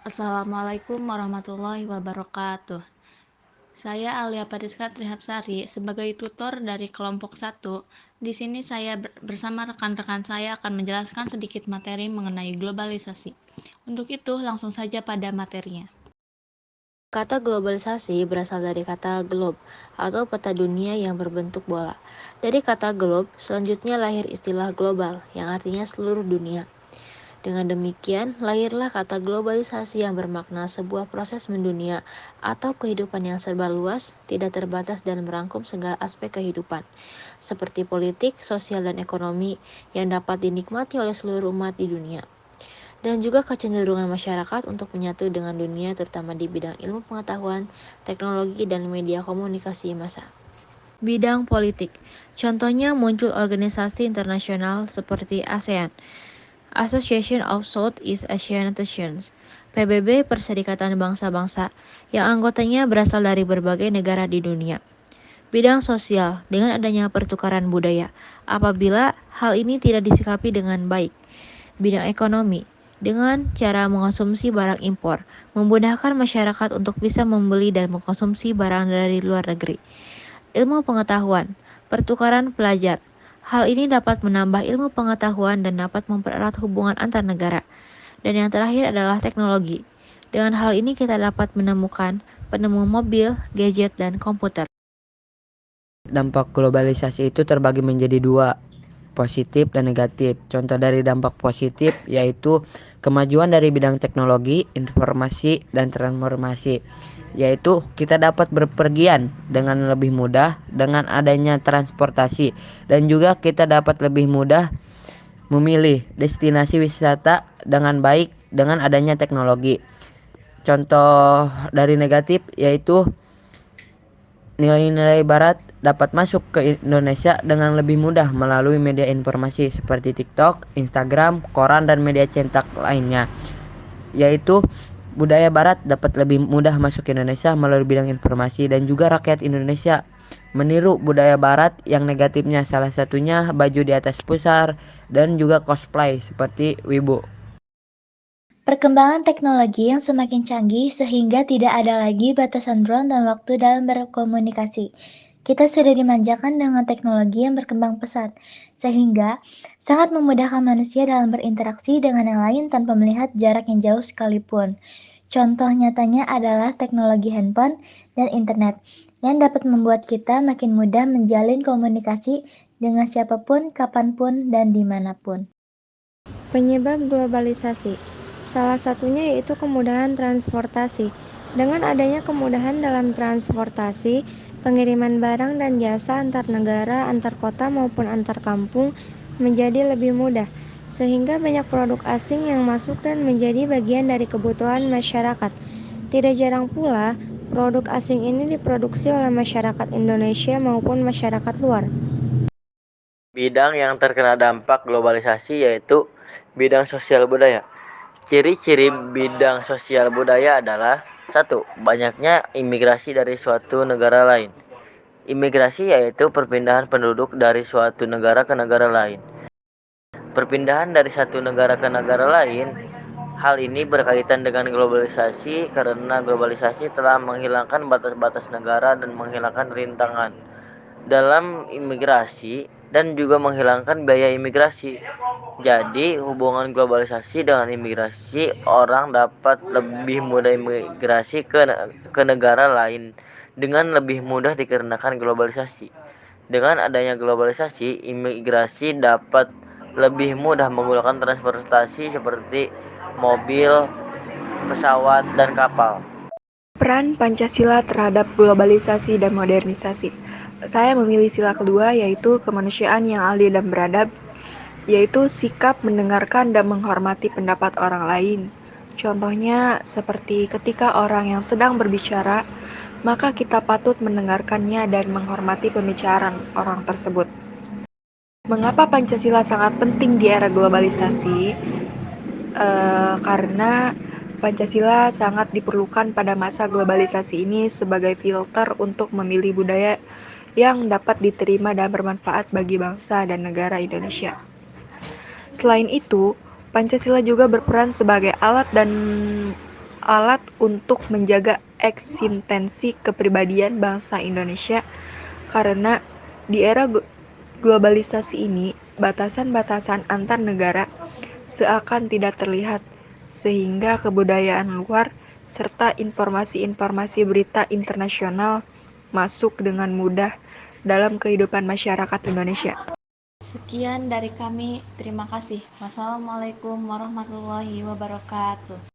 Assalamualaikum warahmatullahi wabarakatuh. Saya Alia Pariska Trihapsari sebagai tutor dari kelompok 1. Di sini saya bersama rekan-rekan saya akan menjelaskan sedikit materi mengenai globalisasi. Untuk itu, langsung saja pada materinya. Kata globalisasi berasal dari kata globe atau peta dunia yang berbentuk bola. Dari kata globe, selanjutnya lahir istilah global yang artinya seluruh dunia. Dengan demikian, lahirlah kata globalisasi yang bermakna sebuah proses mendunia atau kehidupan yang serba luas, tidak terbatas dan merangkum segala aspek kehidupan, seperti politik, sosial, dan ekonomi yang dapat dinikmati oleh seluruh umat di dunia. Dan juga kecenderungan masyarakat untuk menyatu dengan dunia terutama di bidang ilmu pengetahuan, teknologi, dan media komunikasi massa. Bidang politik, contohnya muncul organisasi internasional seperti ASEAN, Association of Southeast Asian Nations, PBB Perserikatan Bangsa-Bangsa, yang anggotanya berasal dari berbagai negara di dunia. Bidang sosial, dengan adanya pertukaran budaya, apabila hal ini tidak disikapi dengan baik. Bidang ekonomi, dengan cara mengonsumsi barang impor, memudahkan masyarakat untuk bisa membeli dan mengkonsumsi barang dari luar negeri. Ilmu pengetahuan, pertukaran pelajar. Hal ini dapat menambah ilmu pengetahuan dan dapat mempererat hubungan antar negara. Dan yang terakhir adalah teknologi. Dengan hal ini kita dapat menemukan penemu mobil, gadget, dan komputer. Dampak globalisasi itu terbagi menjadi dua, positif dan negatif. Contoh dari dampak positif yaitu kemajuan dari bidang teknologi, informasi, dan transformasi, yaitu kita dapat berpergian dengan lebih mudah dengan adanya transportasi, dan juga kita dapat lebih mudah memilih destinasi wisata dengan baik dengan adanya teknologi. Contoh dari negatif yaitu nilai-nilai barat dapat masuk ke Indonesia dengan lebih mudah melalui media informasi seperti TikTok, Instagram, koran, dan media cetak lainnya. Yaitu budaya barat dapat lebih mudah masuk ke Indonesia melalui bidang informasi, dan juga rakyat Indonesia meniru budaya barat yang negatifnya, salah satunya baju di atas pusar dan juga cosplay seperti wibu. Perkembangan teknologi yang semakin canggih sehingga tidak ada lagi batasan ruang dan waktu dalam berkomunikasi. Kita sudah dimanjakan dengan teknologi yang berkembang pesat, sehingga sangat memudahkan manusia dalam berinteraksi dengan yang lain tanpa melihat jarak yang jauh sekalipun. Contoh nyatanya adalah teknologi handphone dan internet, yang dapat membuat kita makin mudah menjalin komunikasi dengan siapapun, kapanpun, dan dimanapun. Penyebab globalisasi, salah satunya yaitu kemudahan transportasi. Dengan adanya kemudahan dalam transportasi, pengiriman barang dan jasa antar negara, antar kota maupun antar kampung menjadi lebih mudah, sehingga banyak produk asing yang masuk dan menjadi bagian dari kebutuhan masyarakat. Tidak jarang pula, produk asing ini diproduksi oleh masyarakat Indonesia maupun masyarakat luar. Bidang yang terkena dampak globalisasi yaitu bidang sosial budaya. Ciri-ciri bidang sosial budaya adalah: 1. Banyaknya imigrasi dari suatu negara lain. Imigrasi yaitu perpindahan penduduk dari suatu negara ke negara lain. Perpindahan dari satu negara ke negara lain, hal ini berkaitan dengan globalisasi karena globalisasi telah menghilangkan batas-batas negara dan menghilangkan rintangan dalam imigrasi dan juga menghilangkan biaya imigrasi. Jadi, hubungan globalisasi dengan imigrasi, orang dapat lebih mudah imigrasi ke negara lain dengan lebih mudah dikarenakan globalisasi. Dengan adanya globalisasi, imigrasi dapat lebih mudah menggunakan transportasi seperti mobil, pesawat, dan kapal. Peran Pancasila terhadap globalisasi dan modernisasi. Saya memilih sila kedua, yaitu kemanusiaan yang adil dan beradab, yaitu sikap mendengarkan dan menghormati pendapat orang lain. Contohnya seperti ketika orang yang sedang berbicara, maka kita patut mendengarkannya dan menghormati pembicaraan orang tersebut. Mengapa Pancasila sangat penting di era globalisasi? Karena Pancasila sangat diperlukan pada masa globalisasi ini sebagai filter untuk memilih budaya yang dapat diterima dan bermanfaat bagi bangsa dan negara Indonesia. Selain itu, Pancasila juga berperan sebagai alat dan alat untuk menjaga eksistensi kepribadian bangsa Indonesia, karena di era globalisasi ini, batasan-batasan antar negara seakan tidak terlihat, sehingga kebudayaan luar serta informasi-informasi berita internasional masuk dengan mudah dalam kehidupan masyarakat Indonesia. Sekian dari kami, terima kasih. Wassalamualaikum warahmatullahi wabarakatuh.